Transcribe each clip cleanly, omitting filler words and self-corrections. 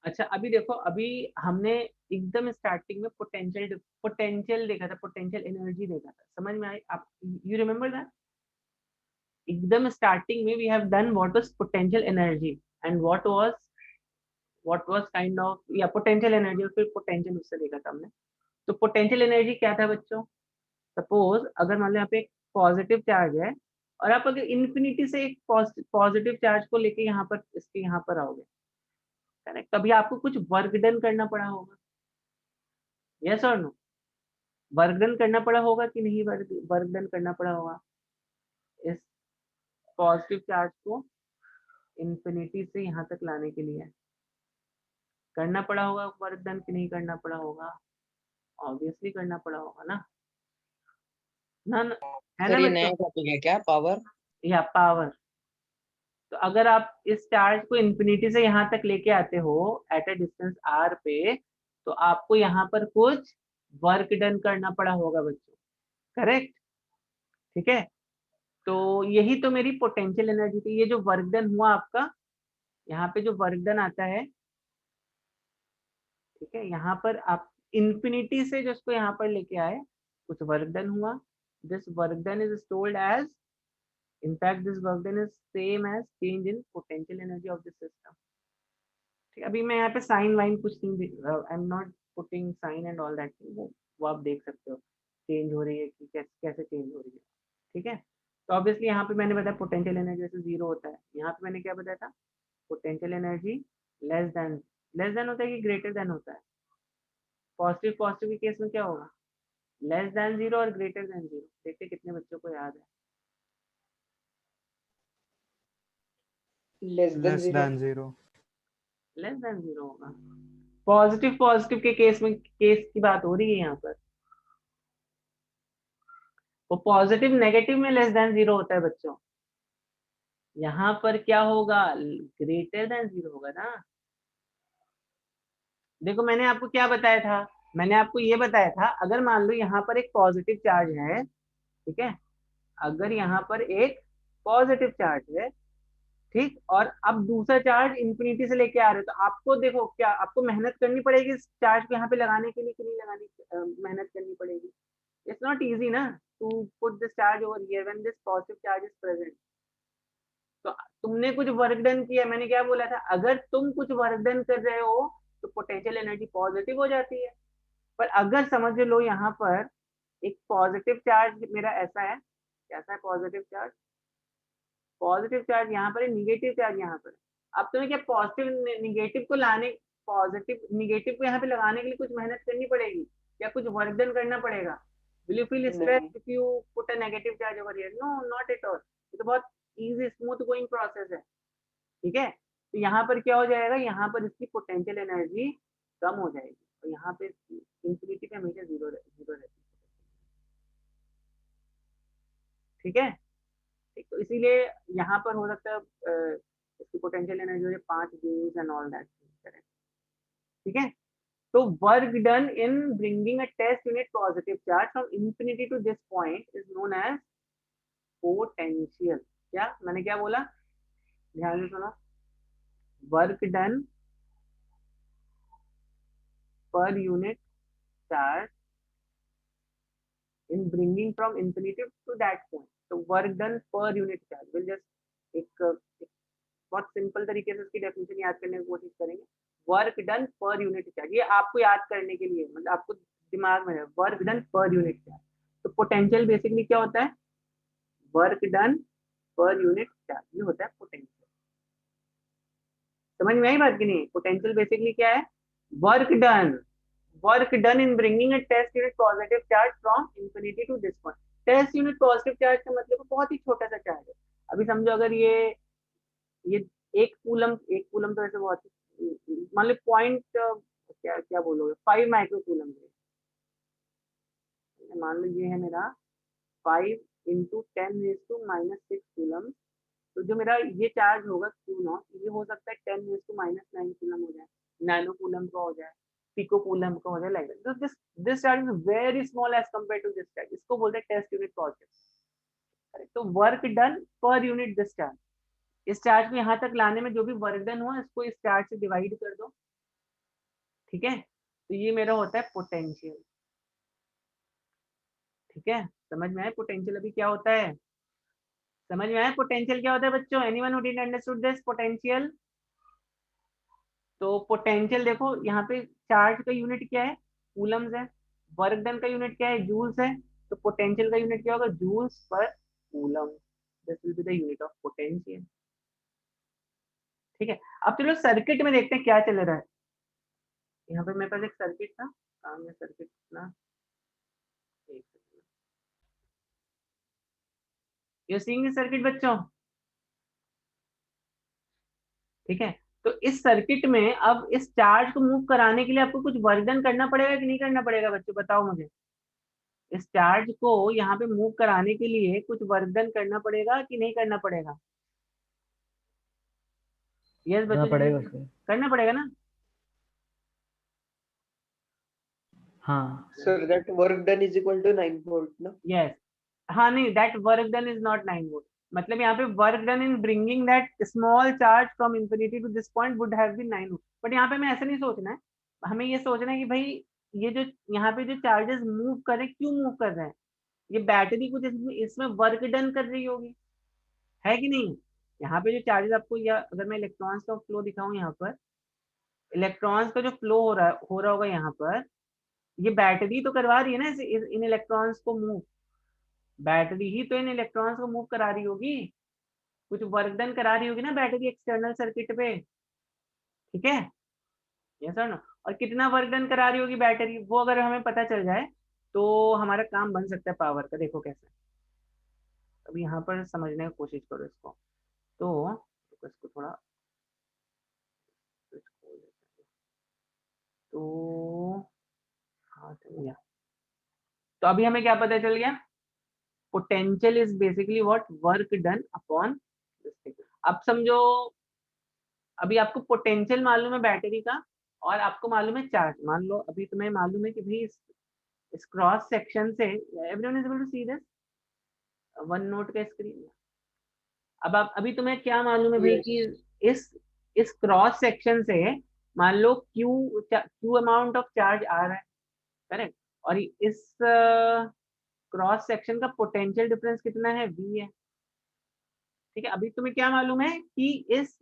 अच्छा अभी देखो, अभी हमने एकदम स्टार्टिंग में पोटेंशियल देखा था, पोटेंशियल एनर्जी देखा था, समझ में आई आप? You remember that? एकदम स्टार्टिंग में we have done what was potential energy and what was kind of, या पोटेंशियल एनर्जी, और फिर पोटेंशियल उससे देखा था हमने। तो पोटेंशियल एनर्जी क्या था बच्चों? सपोज अगर मान लो यहाँ पे एक पॉजिटिव चार्ज है, और आप अगर इन्फिनिटी से एक पॉजिटिव चार्ज को लेके यहाँ पर, इसके यहाँ पर आओगे, करेक्ट, तभी आपको कुछ वर्क डन करना पड़ा होगा। यस और नो? वर्क डन करना पड़ा होगा कि नहीं? वर्क डन करना पड़ा होगा इस पॉजिटिव चार्ज को इन्फिनिटी से यहाँ तक लाने के लिए। करना पड़ा होगा वर्क डन कि नहीं करना पड़ा होगा? ऑब्वियसली करना पड़ा होगा ना, ना है ना सर ये बच्चों? नया टॉपिक है क्या, पावर? या पावर। तो अगर आप इस चार्ज को इन्फिनिटी से यहाँ तक लेके आते हो एट अ डिस्टेंस आर पे, तो आपको यहाँ पर कुछ वर्क डन करना पड़ा होगा बच्चों, करेक्ट? ठीक है, तो यही तो मेरी पोटेंशियल एनर्जी थी। ये जो वर्क डन हुआ आपका, यहाँ पे जो वर्क डन आता है, ठीक है, यहाँ पर आप इन्फिनिटी से जो उसको यहाँ पर लेके आए, कुछ वर्क डन हुआ। This work done is told as, in fact this work done is same as change in potential energy of the system। ठीक है, अभी मैं यहाँ पे साइन वाइन कुछ नहीं, I am not putting sine and all that, वो आप देख सकते हो चेंज हो रही है कि कैसे चेंज हो रही है। ठीक है, तो ऑब्वियसली यहाँ पे मैंने बताया पोटेंशियल एनर्जी जैसे जीरो होता है, यहाँ पे मैंने क्या बताया था? पोटेंशियल एनर्जी लेस देन होता है कि ग्रेटर देन होता है? पॉजिटिव पॉजिटिव के केस में क्या होगा? लेस देन जीरो और ग्रेटर देन जीरो। देखते कितने बच्चों को याद है। Less than less zero. Than zero. Less than zero होगा। पॉजिटिव पॉजिटिव के केस में, केस की बात हो रही है यहाँ पर। वो पॉजिटिव नेगेटिव में लेस देन जीरो होता है बच्चों, यहाँ पर क्या होगा? ग्रेटर देन जीरो होगा ना। देखो मैंने आपको क्या बताया था? मैंने आपको ये बताया था, अगर मान लो यहाँ पर एक पॉजिटिव चार्ज है, ठीक है, अगर यहाँ पर एक पॉजिटिव चार्ज है, ठीक, और अब दूसरा चार्ज इंफिनिटी से लेके आ रहे हो, तो आपको देखो क्या आपको मेहनत करनी पड़ेगी इस चार्ज को यहाँ पे लगाने के लिए कि नहीं लगानी? मेहनत करनी पड़ेगी। इट्स नॉट इजी ना to put this charge over here when this positive charge is present. तो तुमने कुछ वर्क डन किया, मैंने क्या बोला था? अगर तुम कुछ वर्क डन कर रहे हो तो पोटेंशियल एनर्जी पॉजिटिव हो जाती है। पर अगर समझ लो यहाँ पर एक पॉजिटिव चार्ज मेरा ऐसा है, कैसा है पॉजिटिव चार्ज? पॉजिटिव चार्ज यहाँ पर है, निगेटिव चार्ज यहाँ पर है। अब तुम्हें क्या पॉजिटिव निगेटिव को लाने, पॉजिटिव निगेटिव को यहाँ पे लगाने के लिए कुछ मेहनत करनी पड़ेगी या कुछ वर्क डन करना पड़ेगा? विल यू फील स्ट्रेस नहीं। If you put a negative charge over here? No, not at all. ये तो बहुत इजी स्मूथ गोइंग प्रोसेस है। ठीक है, तो यहाँ पर क्या हो जाएगा? यहाँ पर इसकी पोटेंशियल एनर्जी कम हो जाएगी, और यहाँ पे इंफिनिटी पे हमेशा जीरो जीरो रहती है। ठीक है, ठीक, तो इसीलिए यहाँ पर हो सकता है इसकी पोटेंशियल एनर्जी हो जाए 5 जूल्स एंड ऑल दैट। ठीक है, तो work done in bringing a test unit positive charge from infinity to this point is known as potential. क्या मैंने क्या बोला? ध्यान से सुनो। वर्क डन पर unit charge in bringing from infinity to that point, तो work done per unit charge will just एक बहुत सिंपल तरीके से इसकी डेफिनेशन याद करने की कोशिश करेंगे। वर्क डन पर यूनिट चार्ज, ये आपको याद करने के लिए, मतलब आपको दिमाग में है वर्क डन पर यूनिट चार्ज। तो पोटेंशियल बेसिकली क्या होता है? वर्क डन पर यूनिट चार्ज, ये होता है पोटेंशियल। समझ में आई बात कि नहीं? पोटेंशियल बेसिकली क्या है? Work done, work done in bringing a test unit positive charge from infinity to this point. Test unit positive charge का मतलब बहुत ही छोटा सा चार्ज है। अभी समझो अगर ये एक कूलम तो ऐसे बहुत, मान लो पॉइंट क्या क्या बोलोगे, 5 माइक्रो कूलम। मान लो ये है मेरा 5 × 10⁻⁻⁶ कूलम। तो जो मेरा ये चार्ज होगा Q0, ये हो सकता है 10⁻⁹ कूलम हो जाए, नैनो कूलम का हो जाए, पिको कूलम का हो जाए, लाइक दैट। तो this charge is very small as compare to this charge. इसको बोलते हैं टेस्ट यूनिट पॉजिटिव। तो वर्क डन पर यूनिट दिस चार्ज, इस चार्ज को यहाँ तक लाने में जो भी वर्क डन हुआ इसको इस चार्ज से डिवाइड कर दो, ठीक है, तो ये मेरा होता है पोटेंशियल। ठीक है, समझ में आया पोटेंशियल अभी क्या होता है? समझ में आया पोटेंशियल क्या होता है बच्चों? Anyone who didn't understood this potential? तो पोटेंशियल देखो यहाँ पे चार्ज का यूनिट क्या है? कूलम्स है। वर्क डन का यूनिट क्या है? जूल्स है। तो पोटेंशियल का यूनिट क्या होगा? जूल्स पर coulomb. This will be the unit of potential. ठीक है, अब चलो सर्किट में देखते हैं क्या चल रहा है। यहाँ पे मेरे पास एक सर्किट था, काम में सर्किट ना, एक सेकंड, यू सीइंग सर्किट बच्चों? ठीक है, तो इस सर्किट में अब इस चार्ज को मूव कराने के लिए आपको कुछ वर्क डन करना पड़ेगा कि नहीं करना पड़ेगा बच्चों, बताओ मुझे। इस चार्ज को यहाँ पे मूव कराने के लिए कुछ वर्क डन करना पड़ेगा कि नहीं करना पड़ेगा? यस करना बच्चों, पड़ेगा जल्दी उसको। करना पड़ेगा ना? हाँ। Sir, that work done is equal to 9 volt, no? Yes. हाँ नहीं, that work done is not 9 volt. मतलब यहाँ पे work done in bringing that small charge from infinity to this point would have been 9 volt. But यहाँ पे हमें ऐसा नहीं सोचना है, हमें ये सोचना है कि भाई ये जो यहाँ पे जो चार्जेस मूव कर रहे हैं, क्यों मूव कर रहे हैं? ये बैटरी कुछ इसमें वर्क डन कर रही होगी, है कि नहीं? यहाँ पे जो चार्जेस आपको, या अगर मैं इलेक्ट्रॉन्स का फ्लो दिखाऊं यहाँ पर, इलेक्ट्रॉन्स का जो फ्लो हो रहा होगा यहाँ पर, ये बैटरी तो करवा रही है ना इन इलेक्ट्रॉन्स को मूव। बैटरी ही तो इन इलेक्ट्रॉन्स को मूव करा रही होगी, कुछ वर्क डन करा रही होगी ना बैटरी एक्सटर्नल सर्किट पे। ठीक है, यस और नो? और कितना वर्क डन करा रही होगी बैटरी, वो अगर हमें पता चल जाए तो हमारा काम बन सकता है पावर का। देखो कैसे, अब यहाँ पर समझने की कोशिश करो इसको। तो इसको थोड़ा switch खोल देते हैं। तो हाँ चल गया। तो अभी हमें क्या पता चल गया? Potential is basically what? Work done upon this thing. अब समझो, अभी आपको पोटेंशियल मालूम है बैटरी का, और आपको मालूम है चार्ज। मान लो अभी तुम्हें मालूम है कि भाई इस क्रॉस सेक्शन से, everyone is able to see this, one note का स्क्रीन। अब आप अभी तुम्हें क्या मालूम है भाई Yes. कि इस इस क्रॉस सेक्शन से मान लो क्यू अमाउंट ऑफ चार्ज आ रहा है, करेक्ट? और इस क्रॉस सेक्शन का पोटेंशियल डिफरेंस कितना है? वी है। ठीक है, अभी तुम्हें क्या मालूम है कि इस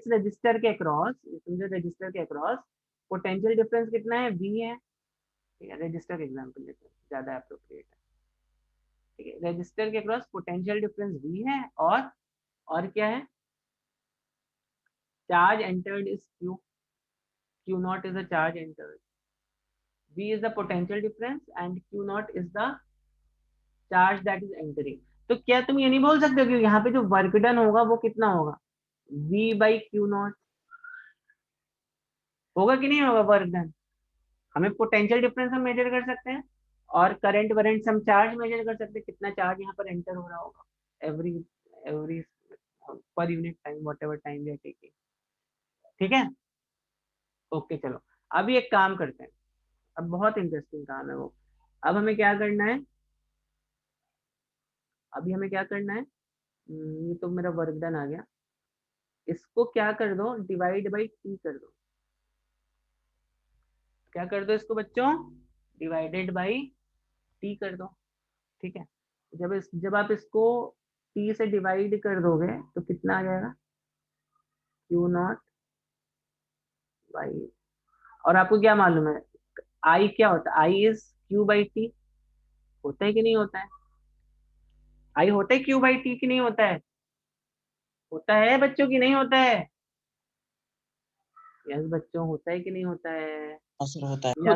रजिस्टर के अक्रॉस, समझो रजिस्टर के अक्रॉस पोटेंशियल डिफरेंस कितना है? वी है। ठीक है, रजिस्टर का एग्जांपल लेते हैं, ज्यादा अप्रोप्रिएट है। ठीक है, रजिस्टर के अक्रॉस पोटेंशियल डिफरेंस वी है, और क्या है? Charge entered is Q, Q naught is the charge entered, V is the potential difference and Q naught is the charge that is entering. तो क्या तुम ये नहीं बोल सकते हो कि यहाँ पे जो वर्क डन होगा वो कितना होगा? वी बाई क्यू नॉट होगा कि नहीं होगा वर्क डन? हमें पोटेंशियल डिफरेंस हम मेजर कर सकते हैं, और करंट वरेंट हम चार्ज मेजर कर सकते हैं, कितना चार्ज यहाँ पर एंटर हो रहा होगा every every per unit time, whatever time we are taking. ठीक है, ओके चलो, अभी एक काम करते हैं। अब बहुत इंटरेस्टिंग काम है वो। अब हमें क्या करना है? अभी हमें क्या करना है? ये तो मेरा वर्क डन आ गया, इसको क्या कर दो? डिवाइड बाई टी कर दो। क्या कर दो इसको बच्चों? डिवाइडेड बाई टी कर दो। ठीक है, जब आप इसको टी से डिवाइड कर दोगे तो कितना आ जाएगा? क्यू नॉट बाई, और आपको क्या मालूम है आई क्या होता है? I is Q by T. होता है कि नहीं होता है? आई होता है क्यू बाई टी की नहीं होता है? होता है बच्चों की नहीं होता है? यस बच्चों, होता है कि नहीं होता है? हाँ सर, होता है। या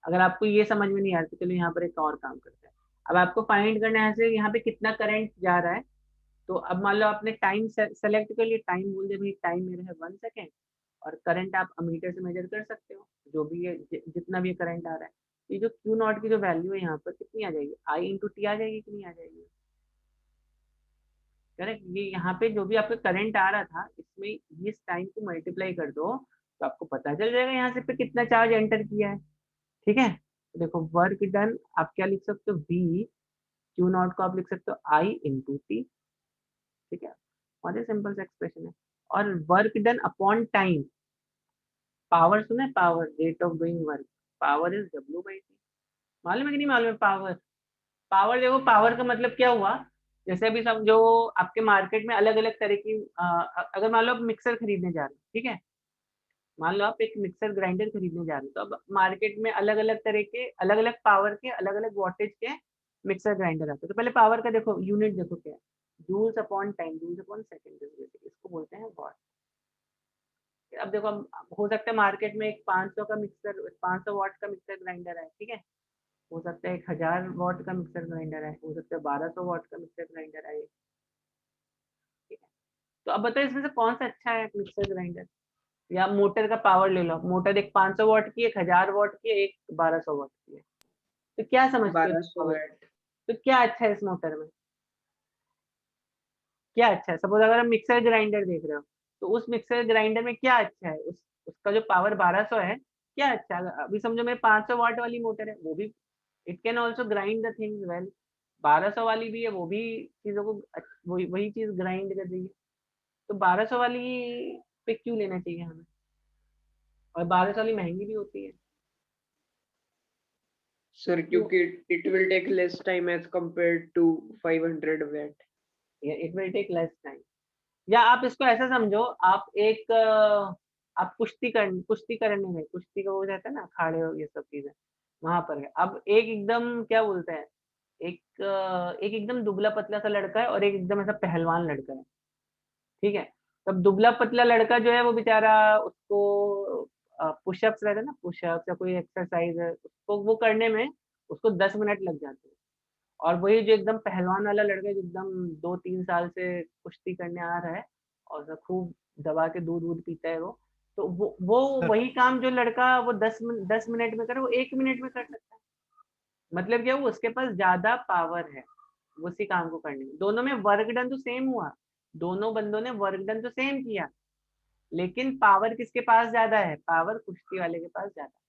अगर आपको ये समझ में नहीं आ रहा तो चलो यहाँ पर एक और काम करते हैं। अब आपको फाइंड करना है यहाँ पे कितना करंट जा रहा है। तो अब मान लो आपने टाइम सेलेक्ट कर लिया, टाइम बोल दे भाई, टाइम मेरा है 1 सेकेंड, और करंट आप अमीटर से मेजर कर सकते हो, जो भी है जितना भी करंट आ रहा है। ये जो क्यू नॉट की जो वैल्यू है यहाँ पर कितनी आ जाएगी? आई इंटू टी आ जाएगी कि नहीं आ जाएगी? करेक्ट, ये यहाँ पे जो भी आपका करंट आ रहा था इसमें इस टाइम को मल्टीप्लाई कर दो, तो आपको पता चल जाएगा यहाँ से पे कितना चार्ज एंटर किया है। ठीक है, तो देखो वर्क डन आप क्या लिख सकते हो? वी, क्यू नॉट को आप लिख सकते हो आई इंटू टी। ठीक है, बहुत ही सिंपल सा एक्सप्रेशन है। और work done upon time, power सुना है, power, rate of doing work, power is W/T। मालूम है कि नहीं मालूम है? पावर, पावर देखो, पावर का मतलब क्या हुआ, जैसे अभी समझो आपके मार्केट में अलग अलग तरह की अगर मान लो आप मिक्सर खरीदने जा रहे हो, ठीक है, मान लो आप एक मिक्सर ग्राइंडर खरीदने जा रहे हो, तो अब मार्केट में अलग अलग तरह के, अलग अलग पावर के, अलग अलग वोल्टेज के मिक्सर ग्राइंडर आते हैं। तो पहले पावर का देखो, यूनिट देखो क्या है, joules upon time, joules upon second, इसको बोलते हैं वॉट। अब देखो, हो सकता है मार्केट में एक 500 का मिक्सर, 500 वाट का मिक्सर ग्राइंडर है, ठीक है, हो सकता है 1000 वाट का मिक्सर ग्राइंडर है, हो सकता है 1200 वाट का मिक्सर ग्राइंडर है, ठीक है। तो अब बताओ इसमें से कौन सा अच्छा है मिक्सर ग्राइंडर? या मोटर का पावर ले लो, मोटर एक 500 वाट की, एक 1000 वाट की, एक 1200 वाट की है, तो क्या समझते हो 1200 पावर? watt। तो क्या अच्छा है इस मोटर में, क्या अच्छा है? सपोज अगर हम मिक्सर ग्राइंडर देख रहे हो, तो उस मिक्सर ग्राइंडर में क्या अच्छा है, उसका जो पावर 1200 है, क्या अच्छा है? अभी समझो मेरे 500 वाट वाली मोटर है, वो भी it can also grind the things well, 1200 वाली भी है, वो भी चीजों को वही वही चीज ग्राइंड कर रही है, तो 1200 वाली पे क्यों लेना चाहिए हमें? और 1200 वाली महंगी भी होती है। सर तो क्योंकि it will take less time as compared to 500 watt। It will take less time, या आप इसको ऐसा समझो, आप एक आप कुश्ती करने में, कुश्ती का वो रहता है ना, अखाड़े और ये सब चीजें, वहां पर है। अब एक एकदम क्या बोलते हैं, एक एकदम दुबला पतला सा लड़का है, और एक एकदम ऐसा पहलवान लड़का है, ठीक है। तब दुबला पतला लड़का जो है वो बेचारा, उसको पुशअप्स रहते हैं ना, पुशअप्स या कोई एक्सरसाइज है, उसको वो करने में उसको 10 मिनट लग जाते हैं। और वही जो एकदम पहलवान वाला लड़का है, जो एकदम 2-3 साल से कुश्ती करने आ रहा है, और वो खूब दबा के दूध वूध पीता है, वो तो वो सर वही काम जो लड़का वो 10 मिनट में करे, वो 1 मिनट में कर सकता है। मतलब क्या, वो उसके पास ज्यादा पावर है उसी काम को करने में। दोनों में वर्क डन तो सेम हुआ, दोनों बंदों ने वर्क डन तो सेम किया, लेकिन पावर किसके पास ज्यादा है? पावर कुश्ती वाले के पास ज्यादा,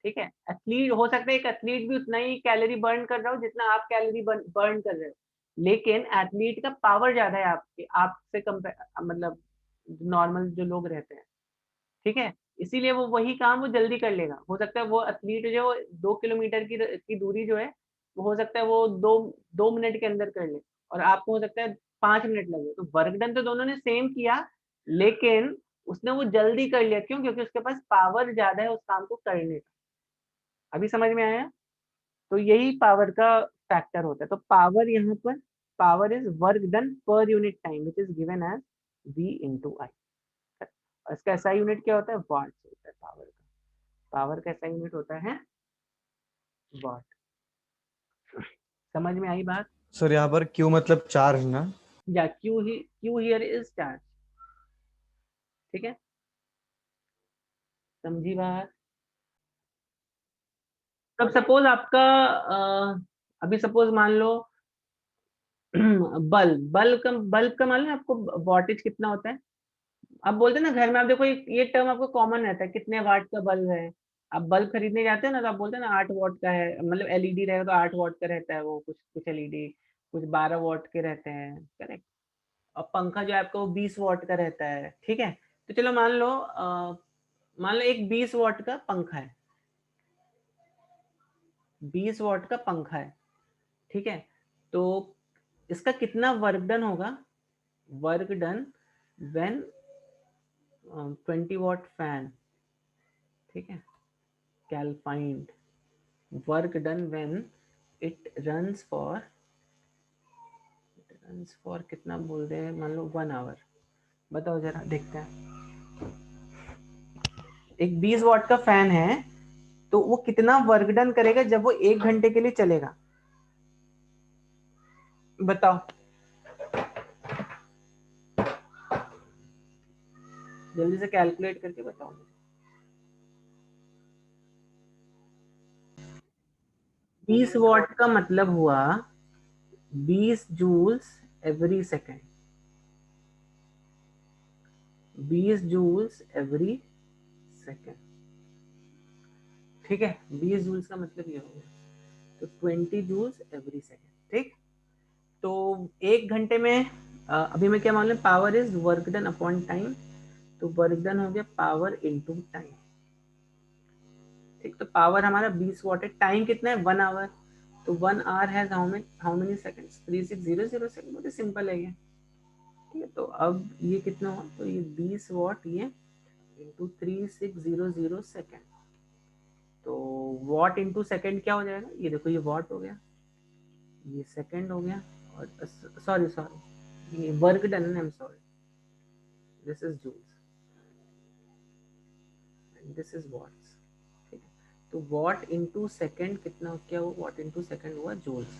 ठीक है। एथलीट हो सकता है, एक एथलीट भी उतना ही कैलोरी बर्न कर रहा हो जितना आप कैलोरी बर्न कर रहे हो, लेकिन एथलीट का पावर ज्यादा है आपके आपसे कंपेयर, मतलब नॉर्मल जो लोग रहते हैं, ठीक है। इसीलिए वो वही काम वो जल्दी कर लेगा। हो सकता है वो एथलीट जो 2 किलोमीटर की दूरी जो है, वो हो सकता है वो 2 मिनट के अंदर कर ले, और आपको हो सकता है 5 मिनट लगे। तो वर्क डन तो दोनों ने सेम किया, लेकिन उसने वो जल्दी कर लिया, क्यों? क्योंकि उसके पास पावर ज्यादा है उस काम को करने का। अभी समझ में आया? तो यही पावर का फैक्टर होता है। तो पावर यहाँ पर, पावर इज वर्क डन पर unit time which is given as V/I। इसका ऐसा यूनिट क्या होता है? वाट होता है पावर का। पावर का ऐसा यूनिट होता है वाट। समझ में आई बात? सर यहाँ पर क्यू मतलब चार्ज ना। या क्यू हियर इज चार्ज, ठीक है, समझी बात? तब सपोज आपका अभी सपोज मान लो बल्ब का मान लो आपको वॉटेज कितना होता है। आप बोलते हैं ना घर में, आप देखो ये टर्म आपको कॉमन रहता है, कितने वाट का बल्ब है। आप बल्ब खरीदने जाते हैं ना, तो आप बोलते हैं ना 8 वाट का है, मतलब एलईडी रहेगा तो 8 वाट का रहता है, वो कुछ कुछ एलईडी कुछ 12 वाट के रहते हैं, करेक्ट। और पंखा जो है आपका वो 20 वाट का रहता है, ठीक है। तो चलो मान लो एक 20 वाट का पंखा है, 20 वाट का पंखा है, ठीक है। तो इसका कितना वर्क डन होगा? Work done when 20 watt fan, ठीक है, cal find work done when it runs for कितना बोल रहे हैं, मान लो 1 आवर। बताओ जरा, देखते हैं। एक 20 वाट का फैन है, तो वो कितना वर्क डन करेगा जब वो 1 घंटे के लिए चलेगा? बताओ, जल्दी से कैलकुलेट करके बताओ। 20 वाट का मतलब हुआ 20 joules every second, 20 joules every second, ठीक है। 20 जूल्स का मतलब ये हो गया, तो 20 जूल्स एवरी सेकेंड, ठीक। तो 1 घंटे में अभी मैं क्या मान लूँ, power is work done upon time, तो वर्क डन हो गया पावर इनटू टाइम। ठीक, तो पावर हमारा 20 वॉट है, टाइम कितना है 1 आवर, तो 1 hour has how many seconds 3600 second. बहुत सिंपल है ये। ठीक है, तो अब ये कितना हुआ, तो ये 20 वॉट ये इंटू 3600 सेकंड, तो वॉट इंटू सेकंड क्या हो जाएगा, ये देखो ये वॉट हो गया, ये सेकंड हो गया, और सॉरी ये वर्क डन है, I am sorry, this is joules and this is watts. ठीक है, तो वॉट इंटू सेकंड कितना क्या हुआ, वॉट इंटू सेकंड हुआ जूल्स।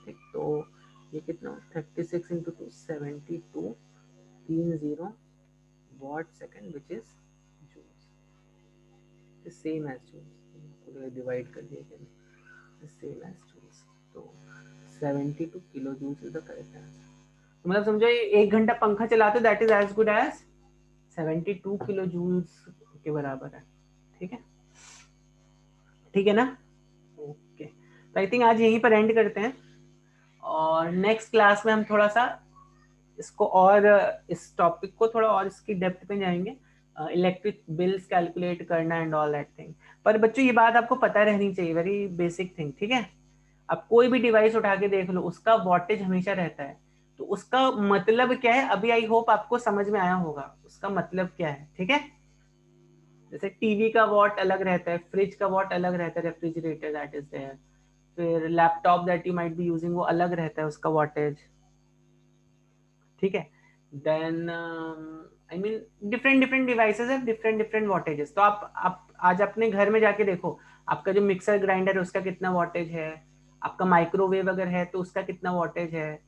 ठीक, तो ये कितना 36 इंटू 2 72 30 watt second which is joules, same as joules, divide कर दिया क्या, सेम एज जूल्स, तो 72 kilo joules is the correct answer. तो मतलब समझो ये 1 घंटा पंखा चलाते that is as good as 72 kilo joules के बराबर है। ठीक है, ठीक है ना, ओके। तो आई थिंक आज यहीं पर एंड करते हैं, और नेक्स्ट क्लास में हम थोड़ा सा इसको और इस टॉपिक को थोड़ा और इसकी डेप्थ में जाएंगे, इलेक्ट्रिक बिल्स कैलकुलेट करना एंड ऑल दैट थिंग। पर बच्चों ये बात आपको पता रहनी चाहिए, वेरी बेसिक थिंग। ठीक है, अब कोई भी डिवाइस उठा के देख लो, उसका वॉटेज हमेशा रहता है, तो उसका मतलब क्या है, अभी आई होप आपको समझ में आया होगा उसका मतलब क्या है। ठीक है, जैसे टीवी का वॉट अलग रहता है, फ्रिज का वॉट अलग रहता है, रेफ्रिजरेटर दैट इज देयर, फिर laptop that you might be using वो अलग रहता है उसका वॉटेज। ठीक है, then I mean different different devices है, डिफरेंट डिफरेंट वॉटेजेस। तो आप आज अपने घर में जाके देखो, आपका जो मिक्सर ग्राइंडर है उसका कितना वॉटेज है, आपका माइक्रोवेव अगर है तो उसका कितना वॉटेज है,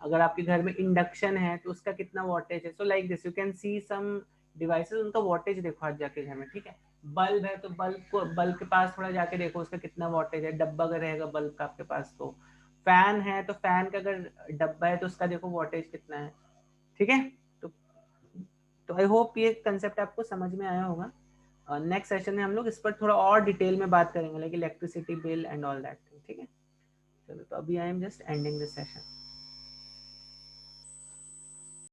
अगर आपके घर में इंडक्शन है तो उसका कितना वॉटेज है। So like this you can see some devices, उनका वॉटेज देखो आज जाके घर में। ठीक है, बल्ब है तो बल्ब के पास थोड़ा जाके देखो उसका कितना वॉटेज है, डब्बा अगर रहेगा बल्ब का आपके पास तो। फैन है तो फैन का अगर डब्बा है तो उसका देखो वॉटेज कितना है। ठीक है, तो आई होप ये कंसेप्ट आपको समझ में आया होगा। नेक्स्ट सेशन में हम लोग इस पर थोड़ा और डिटेल में बात करेंगे, like electricity bill and all that thing. ठीक है, चलो तो अभी I am just ending this session.